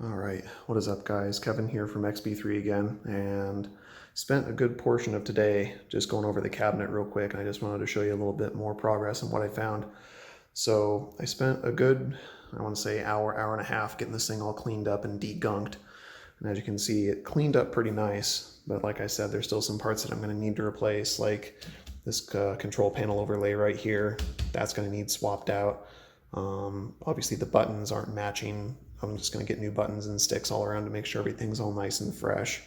Alright, what is up guys? Kevin here from XB3 again, and spent a good portion of today just going over the cabinet real quick, and I just wanted to show you a little bit more progress on what I found. So I spent a good, I want to say hour and a half getting this thing all cleaned up and de-gunked. And as you can see, it cleaned up pretty nice, but like I said, there's still some parts that I'm going to need to replace, like this control panel overlay right here. That's going to need swapped out. Obviously the buttons aren't matching. I'm just going to get new buttons and sticks all around to make sure everything's all nice and fresh.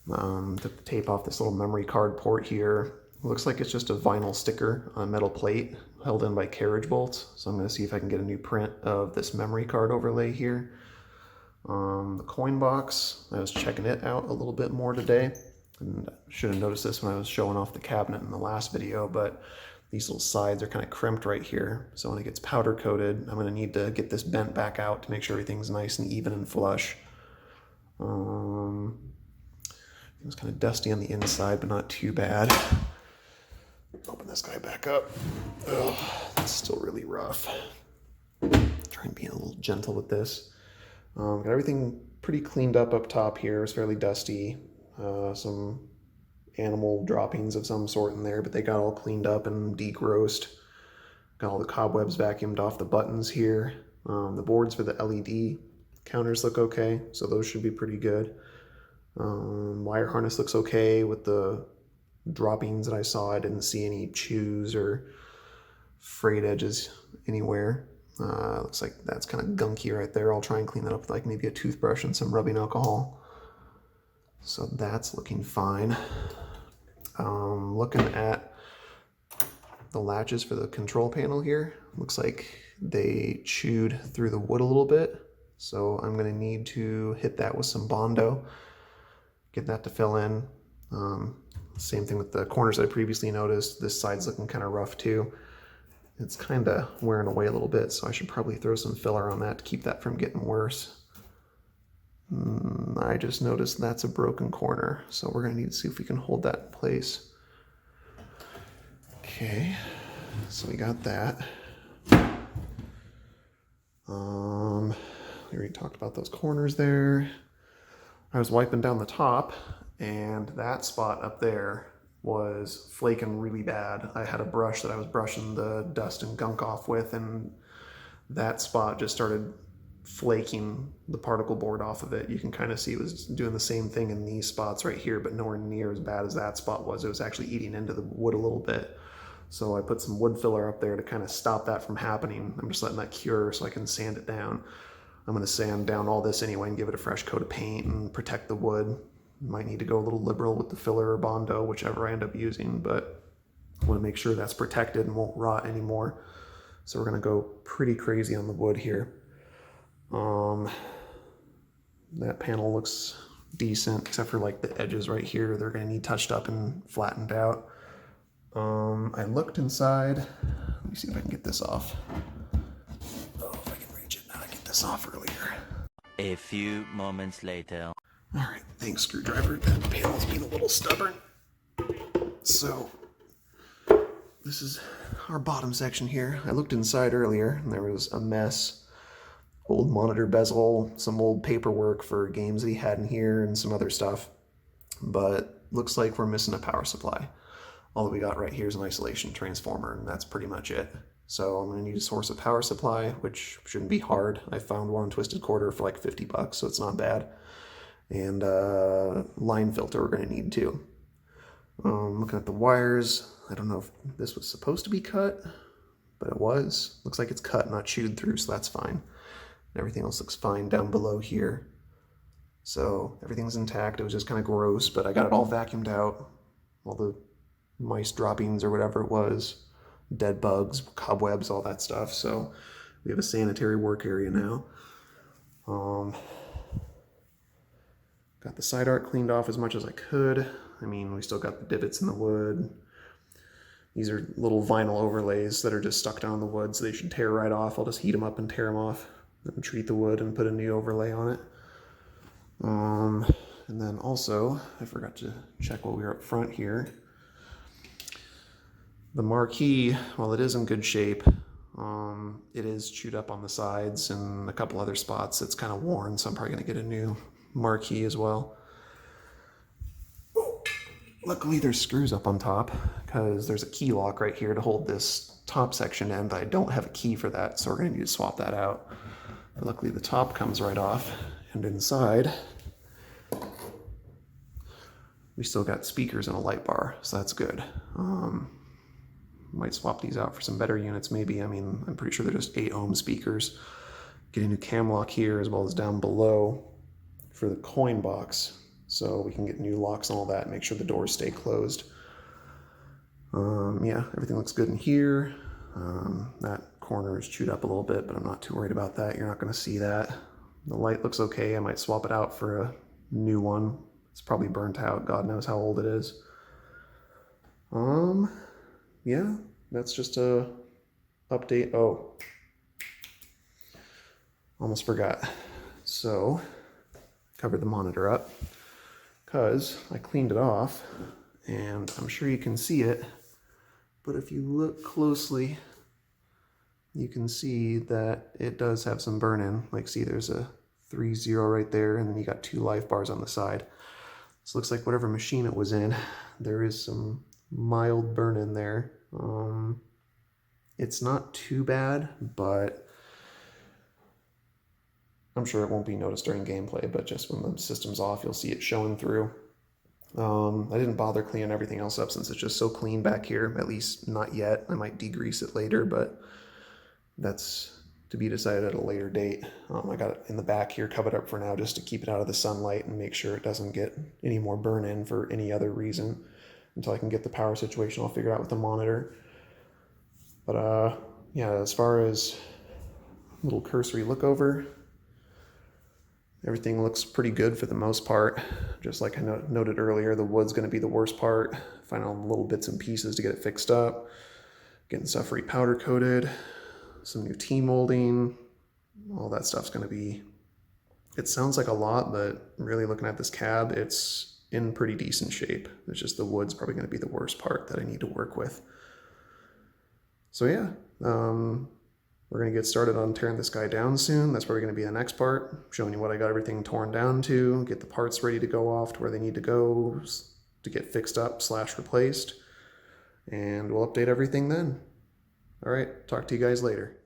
To tape off this little memory card port here, it looks like it's just a vinyl sticker on a metal plate held in by carriage bolts. So I'm going to see if I can get a new print of this memory card overlay here. The coin box, I was checking it out a little bit more today, and I should have noticed this when I was showing off the cabinet in the last video, but these little sides are kind of crimped right here. So when it gets powder coated, I'm going to need to get this bent back out to make sure everything's nice and even and flush. It's kind of dusty on the inside, but not too bad. Open this guy back up. Ugh, that's still really rough. Try and be a little gentle with this. Got everything pretty cleaned up top here. It's fairly dusty. Some animal droppings of some sort in there, but they got all cleaned up and degrossed. Got all the cobwebs vacuumed off the buttons here. The boards for the LED counters look okay, so those should be pretty good. Wire harness looks okay with the droppings that I saw. I didn't see any chews or frayed edges anywhere. Looks like that's kind of gunky right there. I'll try and clean that up with like maybe a toothbrush and some rubbing alcohol. So that's looking fine. Looking at the latches for the control panel here, looks like they chewed through the wood a little bit. So I'm going to need to hit that with some BONDO, get that to fill in. Same thing with the corners I previously noticed. This side's looking kind of rough too. It's kind of wearing away a little bit, so I should probably throw some filler on that to keep that from getting worse. I just noticed that's a broken corner, so we're going to need to see if we can hold that in place. Okay, so we got that. We already talked about those corners there. I was wiping down the top, and that spot up there was flaking really bad. I had a brush that I was brushing the dust and gunk off with, and that spot just started flaking the particle board off of it. You can kind of see it was doing the same thing in these spots right here, but nowhere near as bad as that spot was. It was actually eating into the wood a little bit. So I put some wood filler up there to kind of stop that from happening. I'm just letting that cure so I can sand it down. I'm going to sand down all this anyway and give it a fresh coat of paint and protect the wood. Might need to go a little liberal with the filler or BONDO, whichever I end up using, but I want to make sure that's protected and won't rot anymore. So we're going to go pretty crazy on the wood here. That panel looks decent, except for like the edges right here. They're going to need touched up and flattened out. I looked inside. Let me see if I can get this off. Oh, if I can reach it now, I get this off earlier. A few moments later. All right, thanks, screwdriver. That panel's being a little stubborn. So, this is our bottom section here. I looked inside earlier, and there was a mess. Old monitor bezel, some old paperwork for games that he had in here, and some other stuff. But looks like we're missing a power supply. All that we got right here is an isolation transformer, and that's pretty much it. So I'm going to need a source of power supply, which shouldn't be hard. I found one on Twisted Quarter for like 50 bucks, so it's not bad. And line filter we're going to need too. Looking at the wires, I don't know if this was supposed to be cut, but it was. Looks like it's cut, not chewed through, so that's fine. Everything else looks fine down below here. So everything's intact. It was just kind of gross, but I got it all vacuumed out. All the mice droppings or whatever it was, dead bugs, cobwebs, all that stuff. So we have a sanitary work area now. Got the side art cleaned off as much as I could. I mean, we still got the divots in the wood. These are little vinyl overlays that are just stuck down in the wood, so they should tear right off. I'll just heat them up and tear them off, then treat the wood and put a new overlay on it. And then also, I forgot to check while we were up front here. The marquee, while it is in good shape, It is chewed up on the sides and a couple other spots. It's kind of worn, so I'm probably going to get a new marquee as well. Luckily there's screws up on top because there's a key lock right here to hold this top section in, but I don't have a key for that, so we're going to need to swap that out. But luckily the top comes right off, and inside we still got speakers and a light bar, so that's good. Might swap these out for some better units maybe. I mean, I'm pretty sure they're just 8 ohm speakers. Get a new cam lock here as well as down below for the coin box, so we can get new locks and all that and make sure the doors stay closed. Yeah, everything looks good in here. That corner is chewed up a little bit, but I'm not too worried about that. You're not going to see that. The light looks okay. I might swap it out for a new one. It's probably burnt out. God knows how old it is. Yeah, that's just a update. Oh, almost forgot. So, covered the monitor up because I cleaned it off, and I'm sure you can see it, but if you look closely, you can see that it does have some burn-in. Like, see, there's a 3-0 right there, and then you got 2 life bars on the side. So it looks like whatever machine it was in, there is some mild burn-in there. It's not too bad, but I'm sure it won't be noticed during gameplay, but just when the system's off, you'll see it showing through. I didn't bother cleaning everything else up since it's just so clean back here, at least not yet. I might degrease it later, but that's to be decided at a later date. I got it in the back here covered up for now just to keep it out of the sunlight and make sure it doesn't get any more burn-in for any other reason until I can get the power situation all figured out with the monitor. But yeah, as far as a little cursory look over, everything looks pretty good for the most part. Just like I noted earlier, the wood's going to be the worst part. Find all the little bits and pieces to get it fixed up. Getting stuff repowder coated. Some new T-molding. All that stuff's going to be... It sounds like a lot, but really looking at this cab, it's in pretty decent shape. It's just the wood's probably going to be the worst part that I need to work with. So yeah, we're going to get started on tearing this guy down soon. That's probably going to be the next part, showing you what I got everything torn down to, get the parts ready to go off to where they need to go to get fixed up / replaced. And we'll update everything then. All right, talk to you guys later.